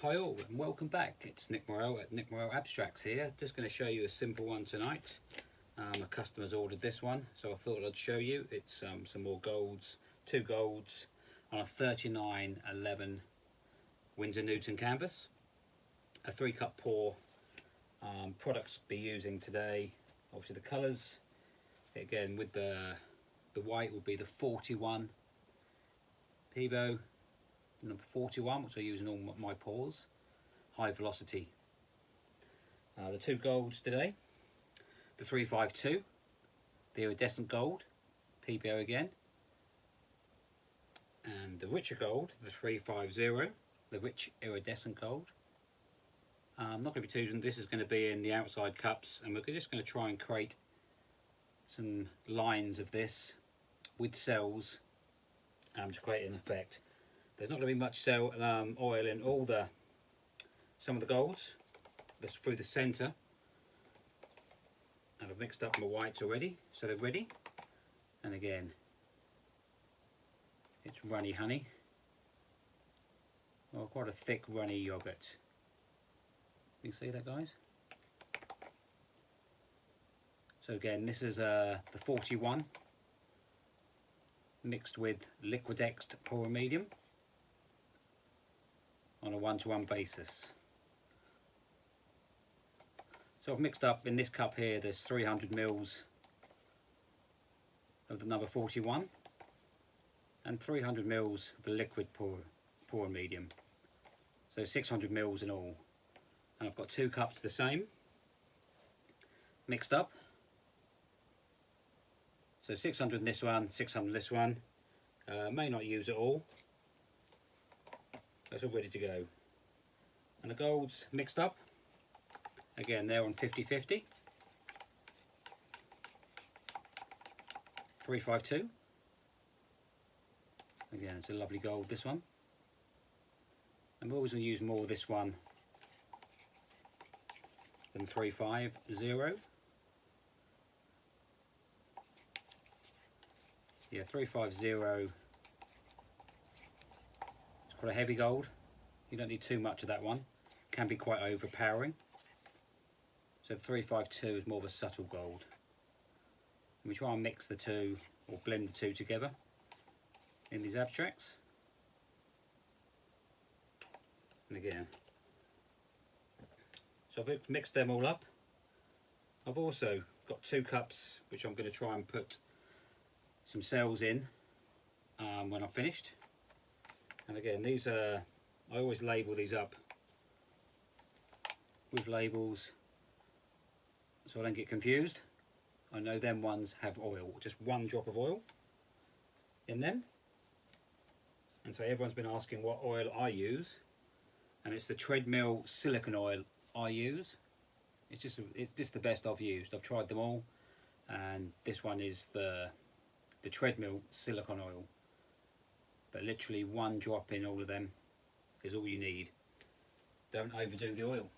Hi all and welcome back. It's Nick Morel at Nick Morel Abstracts here. Just going to show you a simple one tonight. A customer's ordered this one, so I thought I'd show you. It's some more golds, two golds on a 3911 Winsor Newton canvas. A 3-cup pour. Products be using today. Obviously the colours, again with the white will be the 41 Peebo. Number 41, which I use in all my pours, high velocity. The two golds today, the 352, the iridescent gold, Peebo again, and the richer gold, the 350, the rich iridescent gold. I'm not going to be using this, is going to be in the outside cups, and we're just going to try and create some lines of this with cells to create an effect. There's not going to be much oil in some of the golds. That's through the centre, and I've mixed up my whites already, so they're ready. And again, it's runny honey, well, quite a thick runny yogurt. You see that, guys? So again, this is the 41 mixed with Liquid-X pour medium on a 1-to-1 basis. So I've mixed up in this cup here, there's 300 mils of the number 41 and 300 mils of the liquid pour medium, so 600 mils in all. And I've got 2 cups the same mixed up, so 600 in this one, 600 in this one. May not use it all. That's all ready to go. And the golds mixed up, again they're on 50-50, 352, again it's a lovely gold, this one. I'm always going to use more of this one than 350. Yeah, 350. Quite a heavy gold. You don't need too much of that one. Can be quite overpowering. So the 352 is more of a subtle gold. And we try and mix the two, or blend the two together in these abstracts. And again, so I've mixed them all up. I've also got 2 cups which I'm going to try and put some cells in when I'm finished. And again, these are, I always label these up with labels so I don't get confused. I know them ones have oil, just 1 drop of oil in them. And so everyone's been asking what oil I use, and it's the treadmill silicone oil I use. It's just the best I've used. I've tried them all, and this one is the treadmill silicone oil. But literally 1 drop in all of them is all you need. Don't overdo the oil.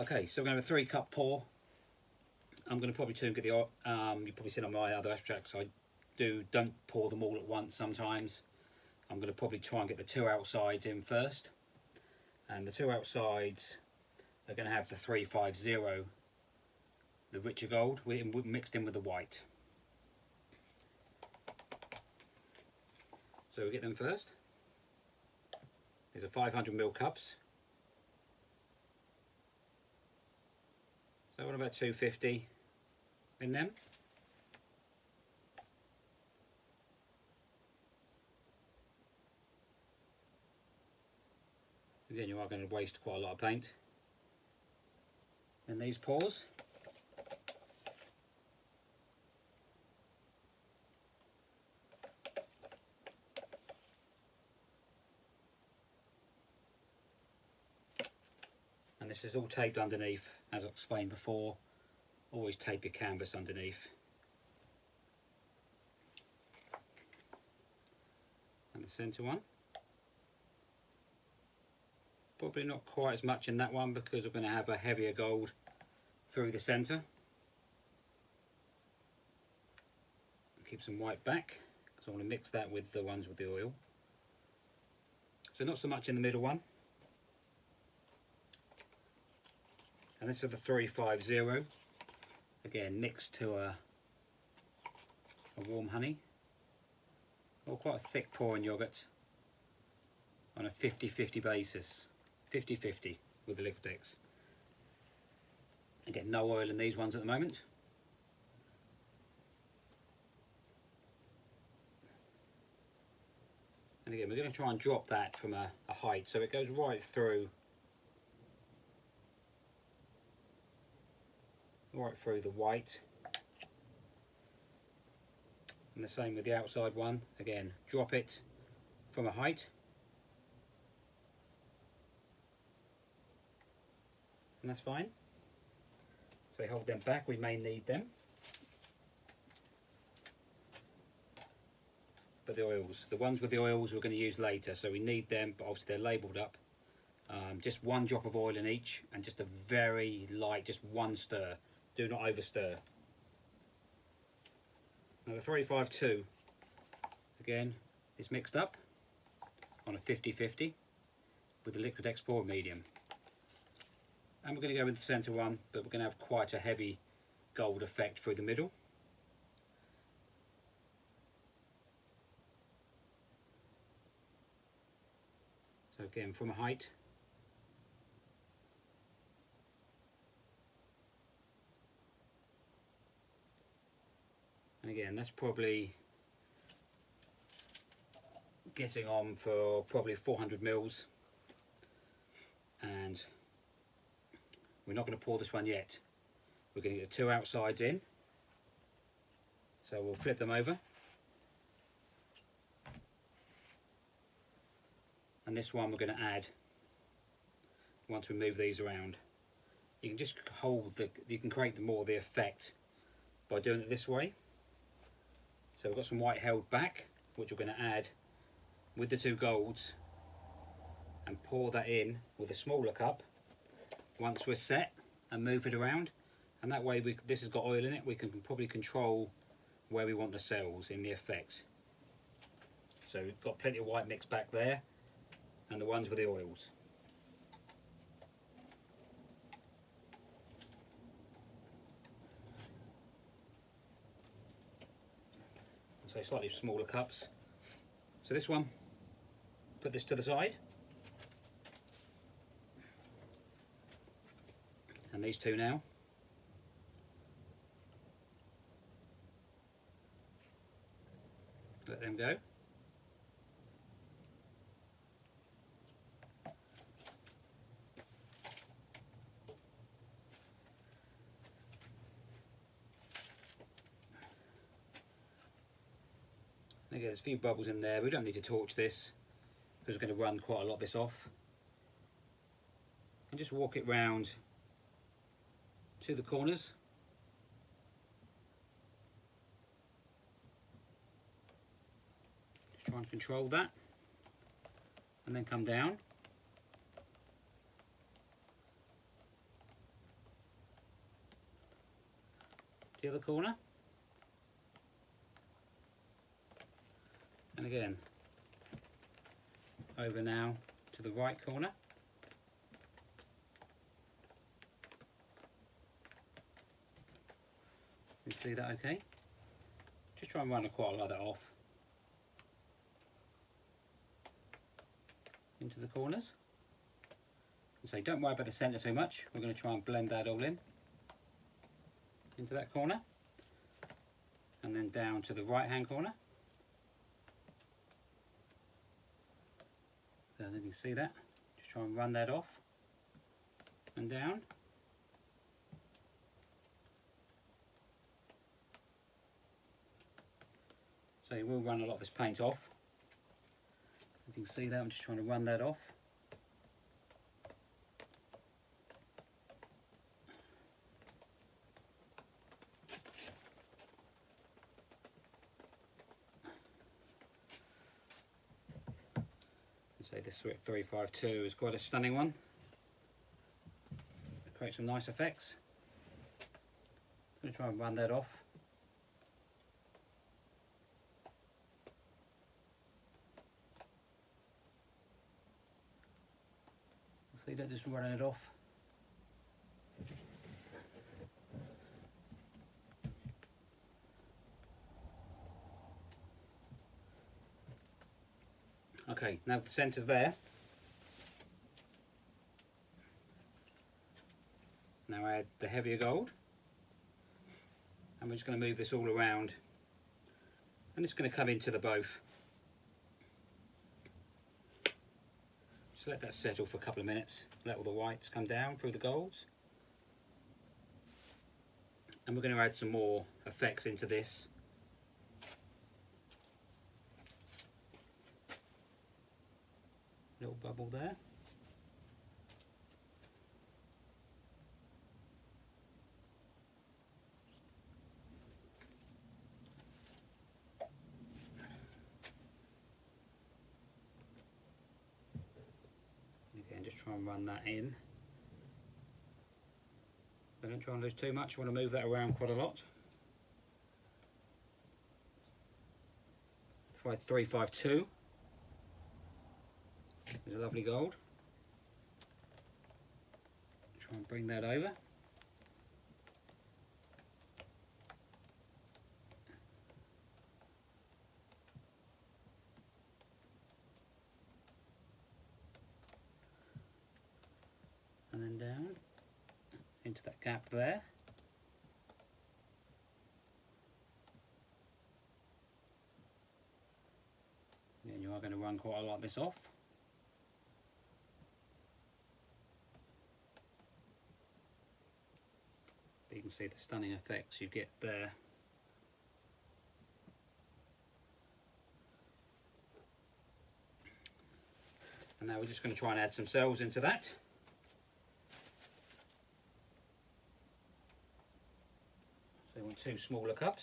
Okay, so we're going to have a 3-cup pour. I'm going to probably get the you probably seen on my other abstracts I don't pour them all at once sometimes. I'm going to probably try and get the 2 outsides in first, and the 2 outsides are going to have the 350, the richer gold, mixed in with the white. So we get them first. These are 500 ml cups. So what about 250 in them? Again, you are going to waste quite a lot of paint in these pours. And this is all taped underneath, as I explained before. Always tape your canvas underneath. And the centre one. Probably not quite as much in that one because we're going to have a heavier gold through the centre. keep some white back because I want to mix that with the ones with the oil. So not so much in the middle one. And this is the 350. Again, mixed to a warm honey, or quite a thick pouring yoghurt on a 50-50 basis. 50-50 with the Liquidex. Again, no oil in these ones at the moment. And again, we're going to try and drop that from a height so it goes right through the white. And the same with the outside one. Again, drop it from a height. And that's fine. So hold them back, we may need them. But the oils, the ones with the oils we're going to use later, so we need them, but obviously they're labelled up. Just one drop of oil in each, and just a very light, just one stir. Do not over stir. Now the 352, again, is mixed up on a 50-50 with the Liquidex pour medium. And we're going to go with the centre one, but we're going to have quite a heavy gold effect through the middle. So again, from a height. And again, that's probably getting on for probably 400 mils. And we're not going to pour this one yet. We're going to get the two outsides in. So we'll flip them over. And this one we're going to add once we move these around. You can just you can create more of the effect by doing it this way. So we've got some white held back, which we're going to add with the two golds and pour that in with a smaller cup once we're set and move it around. And that way, this has got oil in it, we can probably control where we want the cells in the effects. So we've got plenty of white mixed back there, and the ones with the oils. So slightly smaller cups. So this one, put this to the side. And these two now. Let them go. Again, there's a few bubbles in there. We don't need to torch this because we're going to run quite a lot of this off. And just walk it round to the corners. Just try and control that. And then come down. To the other corner. And again, over now to the right corner. You see that okay? Just try and run quite a lot of that off into the corners. And so don't worry about the centre too much. We're going to try and blend that all in into that corner. And then down to the right hand corner. So then you can see that. Just try and run that off and down. So you will run a lot of this paint off. You can see that, I'm just trying to run that off. So this 352 is quite a stunning one. It creates some nice effects. I'm going to try and run that off. bit just running it off. Okay, now the centre's there. Now add the heavier gold. And we're just going to move this all around. And it's going to come into the both. Just let that settle for a couple of minutes. Let all the whites come down through the golds. And we're going to add some more effects into this. Little bubble there. Again, just try and run that in. But don't try and lose too much. You want to move that around quite a lot. Try 352. There's a lovely gold. Try and bring that over. And then down into that gap there. And you are going to run quite a lot of this off. But you can see the stunning effects you get there. And now we're just going to try and add some cells into that. So we want 2 smaller cups.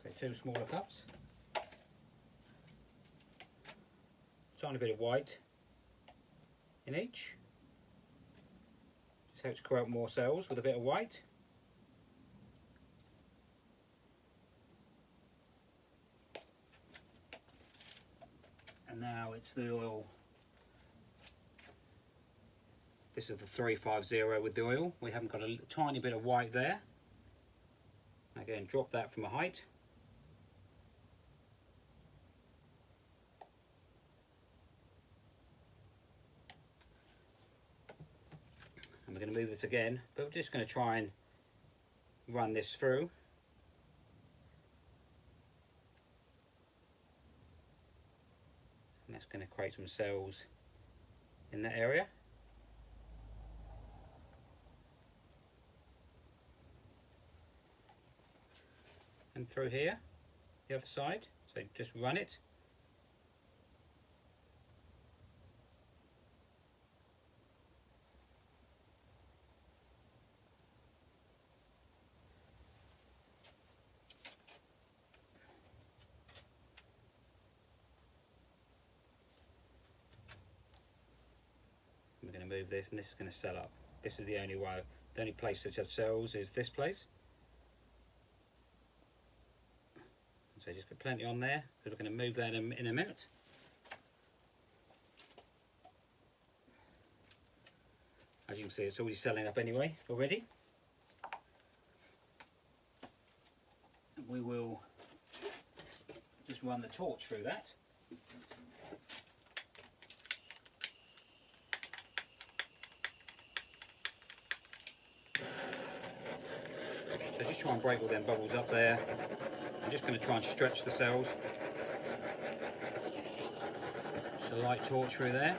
So 2 smaller cups. Tiny bit of white in each. Just helps create more cells with a bit of white. And now it's the oil. This is the 350 with the oil. We haven't got a tiny bit of white there. Again, drop that from a height. And we're going to move this again, but we're just going to try and run this through. And that's going to create some cells in that area. And through here, the other side, so just run it. We're going to move this, and this is going to sell up. This is the only way. The only place that has cells is this place. So just put plenty on there, because we're going to move that in a minute. As you can see, it's already selling up anyway already. And we will just run the torch through that. So just try and break all them bubbles up there. I'm just going to try and stretch the cells. Just a light torch through there.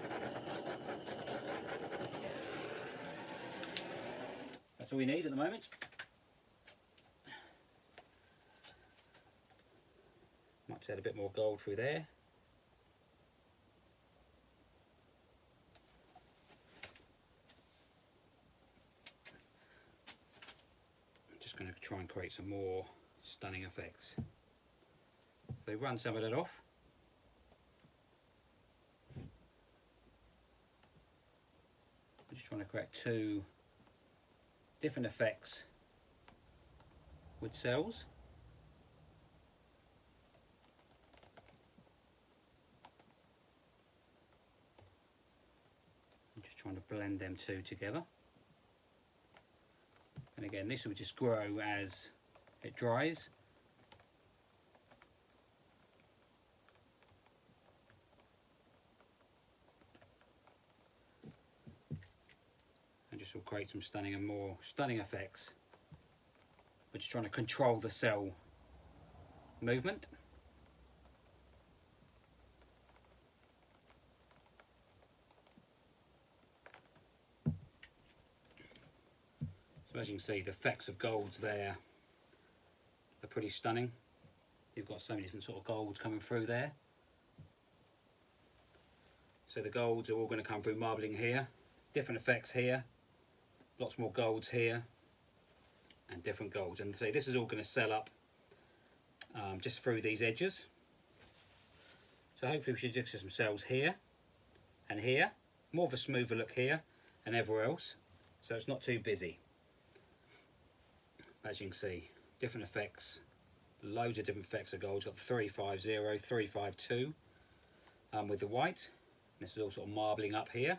That's all we need at the moment. Might add a bit more gold through there. I'm just going to try and create some more stunning effects. So run some of that off. I'm just trying to create 2 different effects with cells. trying to blend them two together. And again, this will just grow as it dries. And just will create some stunning and more stunning effects. We're just trying to control the cell movement. So as you can see, the effects of golds there are pretty stunning. You've got so many different sort of golds coming through there. So the golds are all going to come through marbling here, different effects here, lots more golds here, and different golds. And so this is all going to sell up just through these edges. So hopefully we should just get some cells here and here, more of a smoother look here and everywhere else, so it's not too busy. As you can see, different effects, loads of different effects of gold. Got the 350, 352 with the white. This is all sort of marbling up here,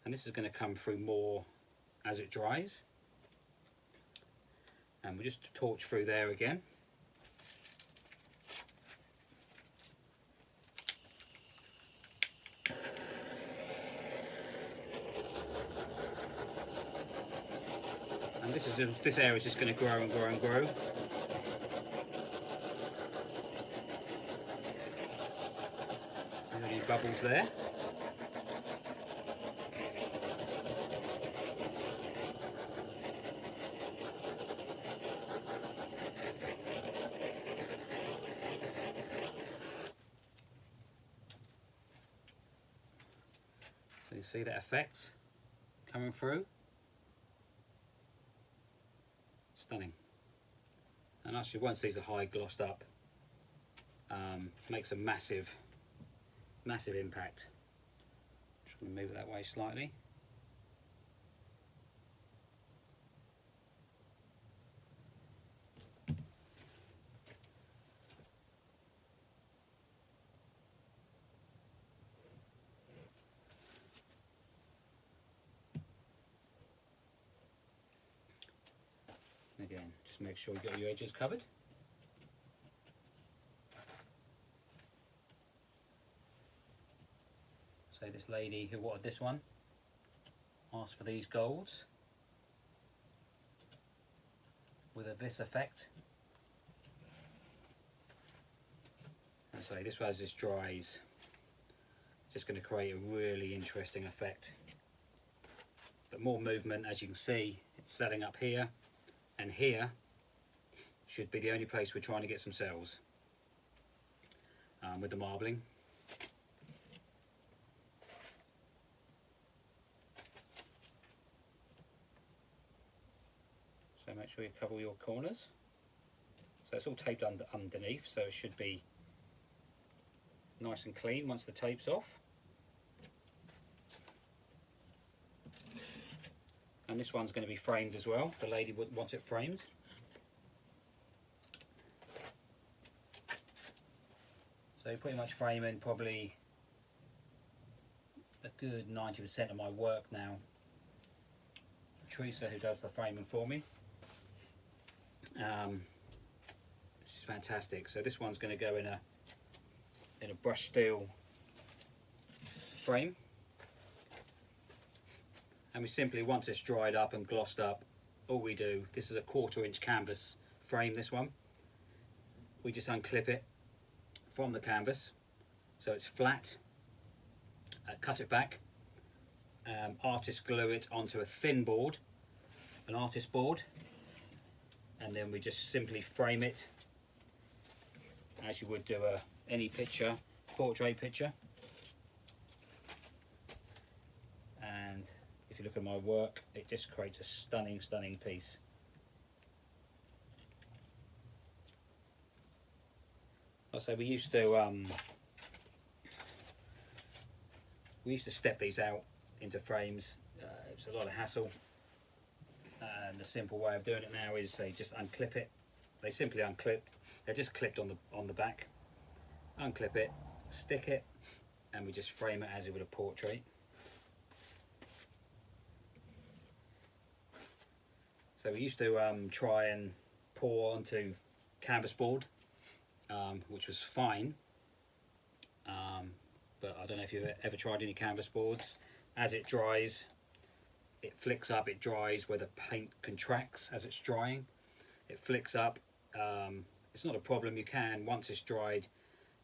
and this is going to come through more as it dries. And we'll just torch through there again. And this area is just going to grow and grow and grow. Any bubbles there. So you see that effect coming through. Stunning. And actually once these are high glossed up, makes a massive impact. Just going to move it that way slightly. Again, just make sure you got your edges covered. So this lady who wanted this one asked for these golds with this effect. And so this as this dries, it's just going to create a really interesting effect. But more movement, as you can see, it's setting up here. And here should be the only place we're trying to get some cells with the marbling. So make sure you cover your corners. So it's all taped underneath, so it should be nice and clean once the tape's off. And this one's going to be framed as well. The lady wants it framed. So pretty much framing probably a good 90% of my work now. Teresa, who does the framing for me. Which is fantastic. So this one's going to go in a brushed steel frame. And we simply, once it's dried up and glossed up, all we do, this is a 1/4 inch canvas frame, this one. We just unclip it from the canvas so it's flat, cut it back, artist glue it onto a thin board, an artist board, and then we just simply frame it as you would do any picture, portrait picture. And if you look at my work, it just creates a stunning, stunning piece. Like I say, we used to step these out into frames. It's a lot of hassle, and the simple way of doing it now is they just unclip it. They simply unclip. They're just clipped on the back. Unclip it, stick it, and we just frame it as it would a portrait. So we used to try and pour onto canvas board, which was fine, but I don't know if you've ever tried any canvas boards. As it dries, it flicks up, it dries where the paint contracts as it's drying. It flicks up. It's not a problem. You can, once it's dried,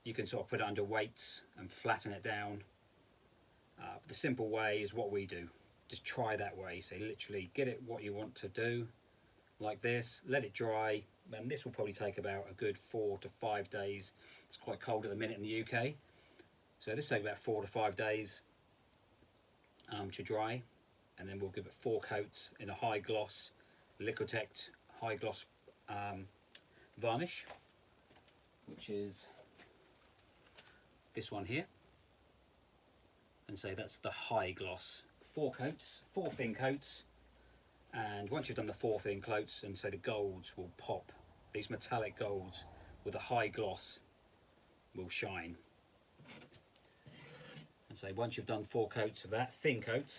you can sort of put it under weights and flatten it down. The simple way is what we do. Just try that way. So literally get it what you want to do, like this, let it dry, and this will probably take about a good 4 to 5 days. It's quite cold at the minute in the UK, so this will take about 4 to 5 days to dry, and then we'll give it 4 coats in a high gloss Liquitex high gloss varnish, which is this one here. And so that's the high gloss. 4 coats, 4 thin coats, and once you've done the 4 thin coats, and so the golds will pop, these metallic golds with a high gloss will shine. And so once you've done 4 coats of that, thin coats,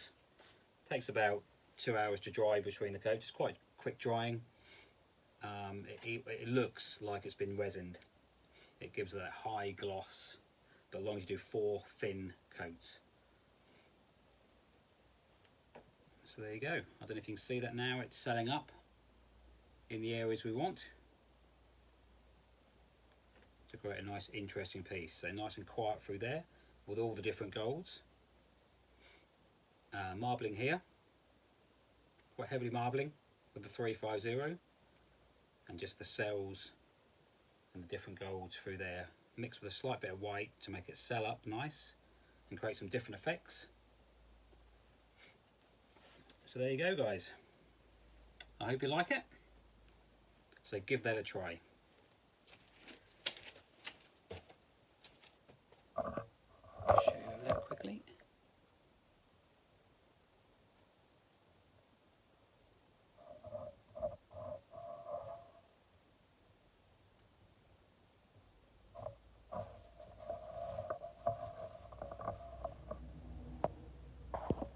takes about 2 hours to dry between the coats. It's quite quick drying. It looks like it's been resined. It gives that high gloss, but as long as you do 4 thin coats. So there you go. I don't know if you can see that now. It's selling up in the areas we want to create a nice interesting piece. So nice and quiet through there with all the different golds. Marbling here, quite heavily marbling with the 350, and just the cells and the different golds through there, mixed with a slight bit of white to make it sell up nice and create some different effects. So there you go, guys. I hope you like it. So give that a try.